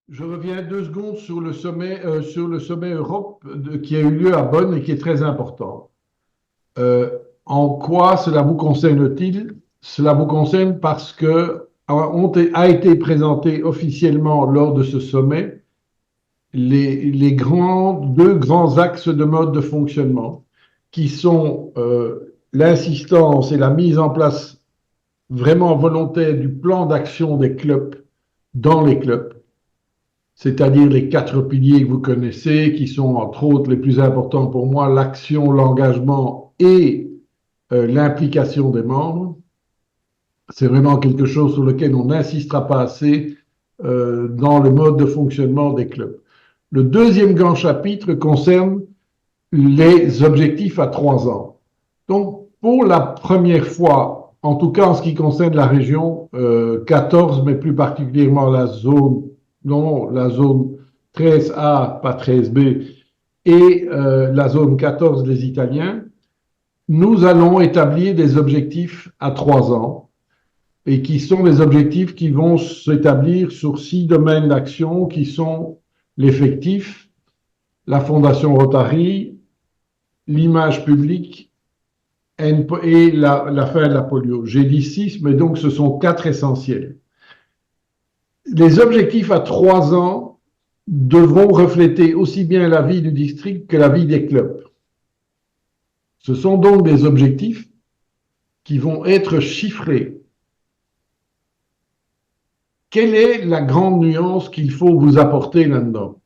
Je reviens 2 secondes sur le sommet Europe qui a eu lieu à Bonn et qui est très important. En quoi cela vous concerne-t-il? Cela vous concerne parce que a été présenté officiellement lors de ce sommet deux grands axes de mode de fonctionnement qui sont l'insistance et la mise en place vraiment volontaire du plan d'action des clubs dans les clubs, c'est-à-dire les 4 piliers que vous connaissez, qui sont entre autres les plus importants pour moi, l'action, l'engagement et l'implication des membres. C'est vraiment quelque chose sur lequel on n'insistera pas assez dans le mode de fonctionnement des clubs. Le deuxième grand chapitre concerne les objectifs à 3 ans. Donc, pour la première fois, en tout cas en ce qui concerne la région 14, mais plus particulièrement la zone 13A, pas 13B, et la zone 14 des Italiens, nous allons établir des objectifs à 3 ans et qui sont des objectifs qui vont s'établir sur 6 domaines d'action qui sont l'effectif, la Fondation Rotary, l'image publique et la fin de la polio. J'ai dit 6, mais donc ce sont 4 essentiels. Les objectifs à 3 ans devront refléter aussi bien la vie du district que la vie des clubs. Ce sont donc des objectifs qui vont être chiffrés. Quelle est la grande nuance qu'il faut vous apporter là-dedans?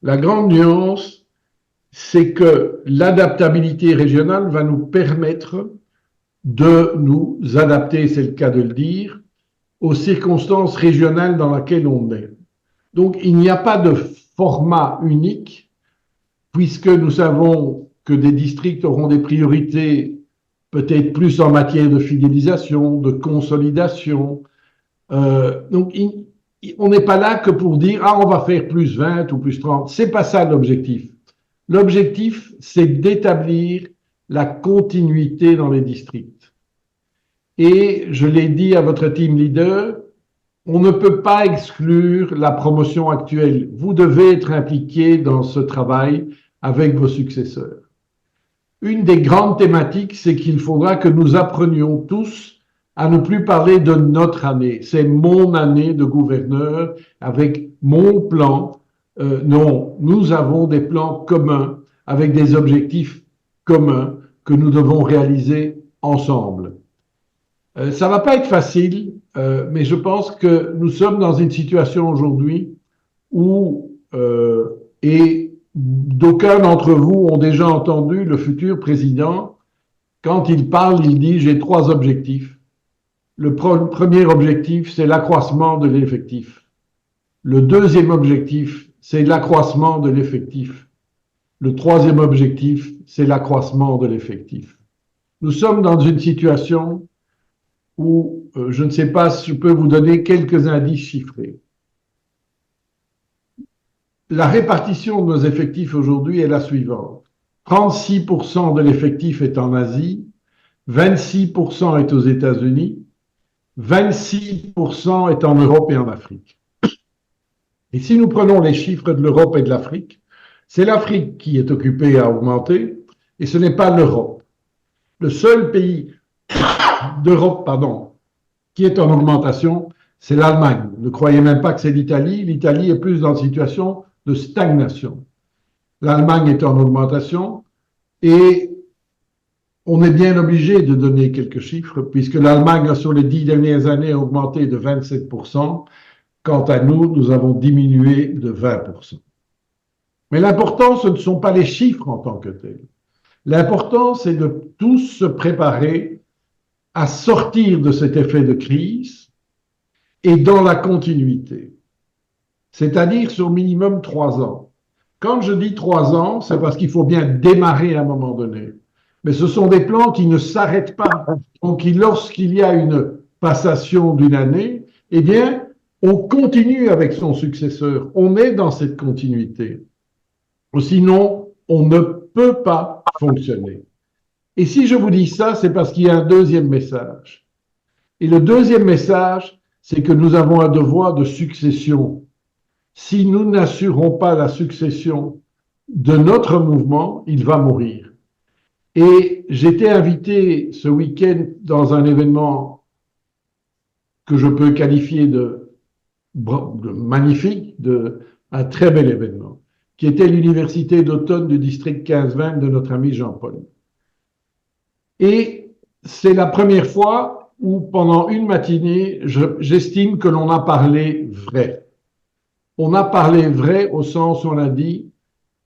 La grande nuance, c'est que l'adaptabilité régionale va nous permettre de nous adapter, c'est le cas de le dire, aux circonstances régionales dans lesquelles on est. Donc, il n'y a pas de format unique, puisque nous savons que des districts auront des priorités peut-être plus en matière de fidélisation, de consolidation. Donc, on n'est pas là que pour dire « Ah, on va faire plus 20 ou plus 30 ». Ce n'est pas ça l'objectif. L'objectif, c'est d'établir la continuité dans les districts. Et je l'ai dit à votre team leader, on ne peut pas exclure la promotion actuelle. Vous devez être impliqué dans ce travail avec vos successeurs. Une des grandes thématiques, c'est qu'il faudra que nous apprenions tous à ne plus parler de notre année. C'est mon année de gouverneur avec mon plan. Non, nous avons des plans communs avec des objectifs communs que nous devons réaliser ensemble. Ça ne va pas être facile, mais je pense que nous sommes dans une situation aujourd'hui où, et d'aucuns d'entre vous ont déjà entendu le futur président, quand il parle, il dit « j'ai 3 objectifs ». Le premier objectif, c'est l'accroissement de l'effectif. Le deuxième objectif, c'est l'accroissement de l'effectif. Le troisième objectif, c'est l'accroissement de l'effectif. Nous sommes dans une situation où je ne sais pas si je peux vous donner quelques indices chiffrés. La répartition de nos effectifs aujourd'hui est la suivante. 36% de l'effectif est en Asie, 26% est aux États-Unis, 26% est en Europe et en Afrique. Et si nous prenons les chiffres de l'Europe et de l'Afrique, c'est l'Afrique qui est occupée à augmenter et ce n'est pas l'Europe. Le seul pays d'Europe, qui est en augmentation, c'est l'Allemagne. Ne croyez même pas que c'est l'Italie. L'Italie est plus dans une situation de stagnation. L'Allemagne est en augmentation et on est bien obligé de donner quelques chiffres puisque l'Allemagne, sur les 10 dernières années, a augmenté de 27%. Quant à nous, nous avons diminué de 20%. Mais l'important, ce ne sont pas les chiffres en tant que tels. L'important, c'est de tous se préparer à sortir de cet effet de crise et dans la continuité, c'est-à-dire sur minimum 3 ans. Quand je dis 3 ans, c'est parce qu'il faut bien démarrer à un moment donné. Mais ce sont des plans qui ne s'arrêtent pas. Donc, lorsqu'il y a une passation d'une année, eh bien, on continue avec son successeur. On est dans cette continuité. Sinon, on ne peut pas fonctionner. Et si je vous dis ça, c'est parce qu'il y a un deuxième message. Et le deuxième message, c'est que nous avons un devoir de succession. si nous n'assurons pas la succession de notre mouvement, il va mourir. Et j'étais invité ce week-end dans un événement que je peux qualifier de magnifique, un très bel événement, qui était l'université d'automne du district 15-20 de notre ami Jean-Paul. Et c'est la première fois où, pendant une matinée, j'estime que l'on a parlé vrai. On a parlé vrai au sens où on a dit,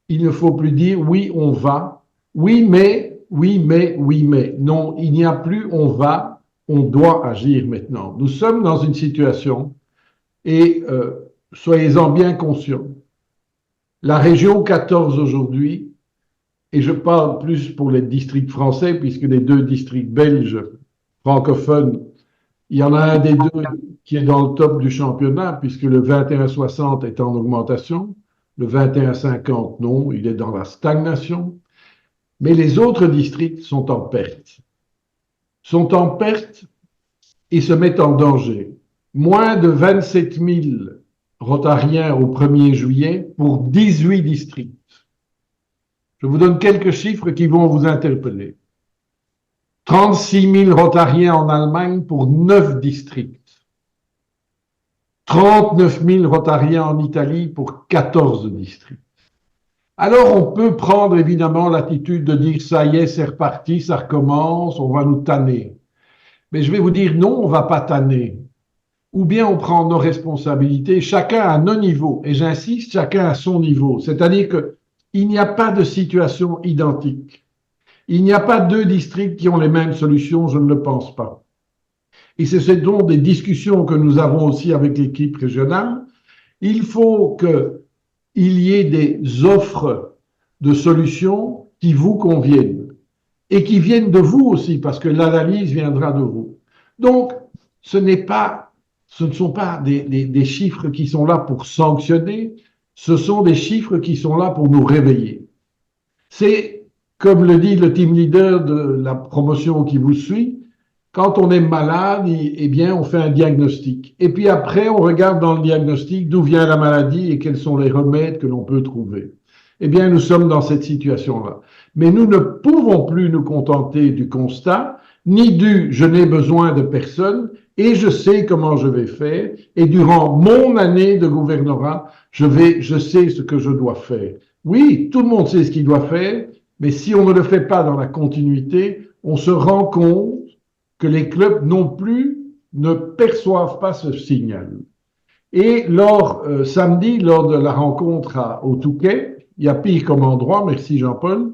il ne faut plus dire oui, on va, oui, mais, oui, mais, oui, mais. Non, il n'y a plus on va, on doit agir maintenant. Nous sommes dans une situation, et soyez-en bien conscients, la région 14 aujourd'hui, et je parle plus pour les districts français, puisque les deux districts belges francophones, il y en a un des deux qui est dans le top du championnat, puisque le 21-60 est en augmentation, le 21-50 non, il est dans la stagnation, mais les autres districts sont en perte. Sont en perte et se mettent en danger. Moins de 27 000 Rotariens au 1er juillet pour 18 districts. Je vous donne quelques chiffres qui vont vous interpeller. 36 000 Rotariens en Allemagne pour 9 districts. 39 000 Rotariens en Italie pour 14 districts. Alors on peut prendre évidemment l'attitude de dire ça y est, c'est reparti, ça recommence, on va nous tanner. Mais je vais vous dire non, on ne va pas tanner. Ou bien on prend nos responsabilités, chacun à nos niveaux, et j'insiste, chacun à son niveau. C'est-à-dire qu'il n'y a pas de situation identique. Il n'y a pas deux districts qui ont les mêmes solutions, je ne le pense pas. Et c'est donc des discussions que nous avons aussi avec l'équipe régionale. Il faut qu'il y ait des offres de solutions qui vous conviennent et qui viennent de vous aussi, parce que l'analyse viendra de vous. Donc, ce ne sont pas des chiffres qui sont là pour sanctionner, ce sont des chiffres qui sont là pour nous réveiller. C'est, comme le dit le team leader de la promotion qui vous suit, quand on est malade, eh bien, on fait un diagnostic. Et puis après, on regarde dans le diagnostic d'où vient la maladie et quels sont les remèdes que l'on peut trouver. Eh bien, nous sommes dans cette situation-là. Mais nous ne pouvons plus nous contenter du constat, ni du « je n'ai besoin de personne » et je sais comment je vais faire. Et durant mon année de gouvernorat, je sais ce que je dois faire. Oui, tout le monde sait ce qu'il doit faire, mais si on ne le fait pas dans la continuité, on se rend compte que les clubs non plus ne perçoivent pas ce signal. Et samedi, lors de la rencontre au Touquet, il y a pire comme endroit, merci Jean-Paul,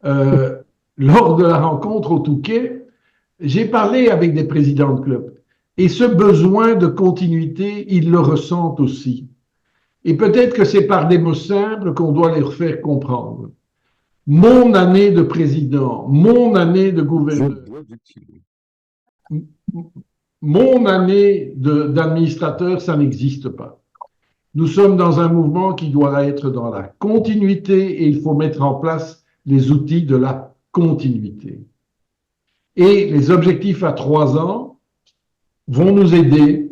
lors de la rencontre au Touquet, j'ai parlé avec des présidents de clubs. Et ce besoin de continuité, ils le ressentent aussi. Et peut-être que c'est par des mots simples qu'on doit les faire comprendre. Mon année de président, mon année de gouverneur, mon année d'administrateur, ça n'existe pas. Nous sommes dans un mouvement qui doit être dans la continuité et il faut mettre en place les outils de la continuité. Et les objectifs à 3 ans vont nous aider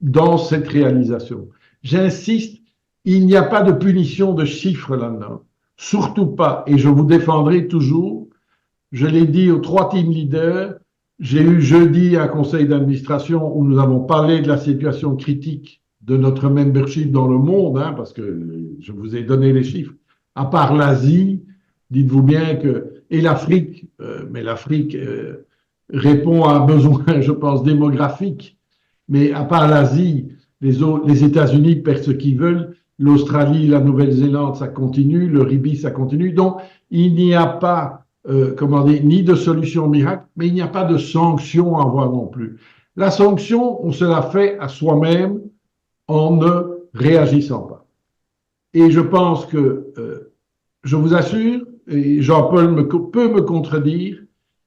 dans cette réalisation. J'insiste, il n'y a pas de punition de chiffres là-dedans. Surtout pas. Et je vous défendrai toujours. Je l'ai dit aux 3 team leaders. J'ai eu jeudi un conseil d'administration où nous avons parlé de la situation critique de notre membership dans le monde, parce que je vous ai donné les chiffres. À part l'Asie, dites-vous bien que, et l'Afrique, mais l'Afrique répond à un besoin, je pense, démographique. Mais à part l'Asie, les États-Unis perdent ce qu'ils veulent, l'Australie, la Nouvelle-Zélande, ça continue, le Ribi, ça continue. Donc, il n'y a pas, ni de solution miracle, mais il n'y a pas de sanction à avoir non plus. La sanction, on se la fait à soi-même en ne réagissant pas. Et je pense que, je vous assure, et Jean-Paul peut me contredire,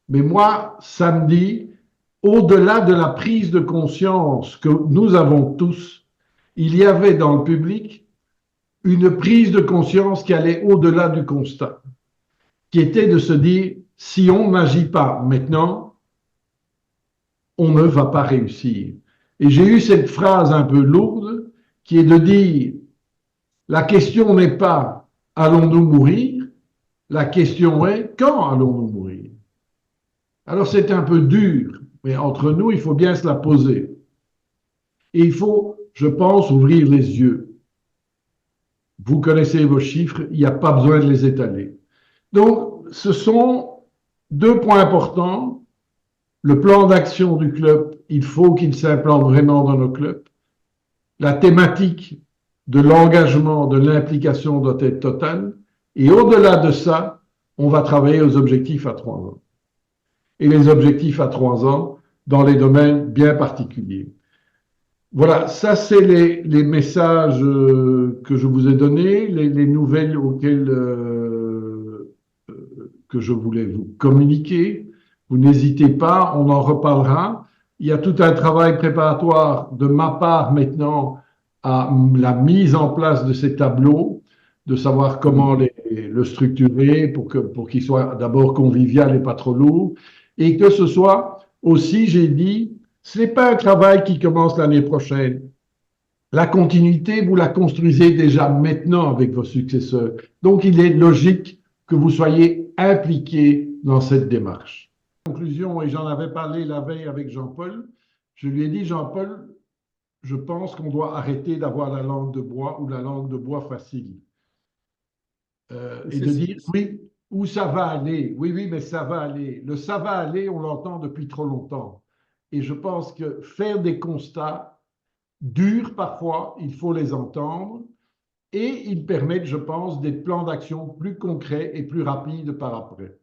mais moi, samedi, au-delà de la prise de conscience que nous avons tous, il y avait dans le public une prise de conscience qui allait au-delà du constat, qui était de se dire, si on n'agit pas maintenant, on ne va pas réussir. Et j'ai eu cette phrase un peu lourde qui est de dire, la question n'est pas allons-nous mourir, la question est quand allons-nous mourir? Alors c'est un peu dur, mais entre nous, il faut bien se la poser. Et il faut, je pense, ouvrir les yeux. Vous connaissez vos chiffres, il n'y a pas besoin de les étaler. Donc, ce sont deux points importants. Le plan d'action du club, il faut qu'il s'implante vraiment dans nos clubs. La thématique de l'engagement, de l'implication doit être totale. Et au-delà de ça, on va travailler aux objectifs à 3 ans. Et les objectifs à 3 ans dans les domaines bien particuliers. Voilà, ça c'est les messages que je vous ai donnés, les nouvelles auxquelles que je voulais vous communiquer. Vous n'hésitez pas, on en reparlera. Il y a tout un travail préparatoire de ma part maintenant à la mise en place de ces tableaux, de savoir comment le structurer pour qu'il soit d'abord convivial et pas trop lourd, et que ce soit aussi, j'ai dit, ce n'est pas un travail qui commence l'année prochaine. La continuité, vous la construisez déjà maintenant avec vos successeurs. Donc, il est logique que vous soyez impliqués dans cette démarche. En conclusion, et j'en avais parlé la veille avec Jean-Paul, je lui ai dit, Jean-Paul, je pense qu'on doit arrêter d'avoir la langue de bois ou la langue de bois facile. Et de dire, oui, où ça va aller? Oui, oui, mais ça va aller. Le ça va aller, on l'entend depuis trop longtemps. Et je pense que faire des constats durs parfois, il faut les entendre. Et ils permettent, je pense, des plans d'action plus concrets et plus rapides par après.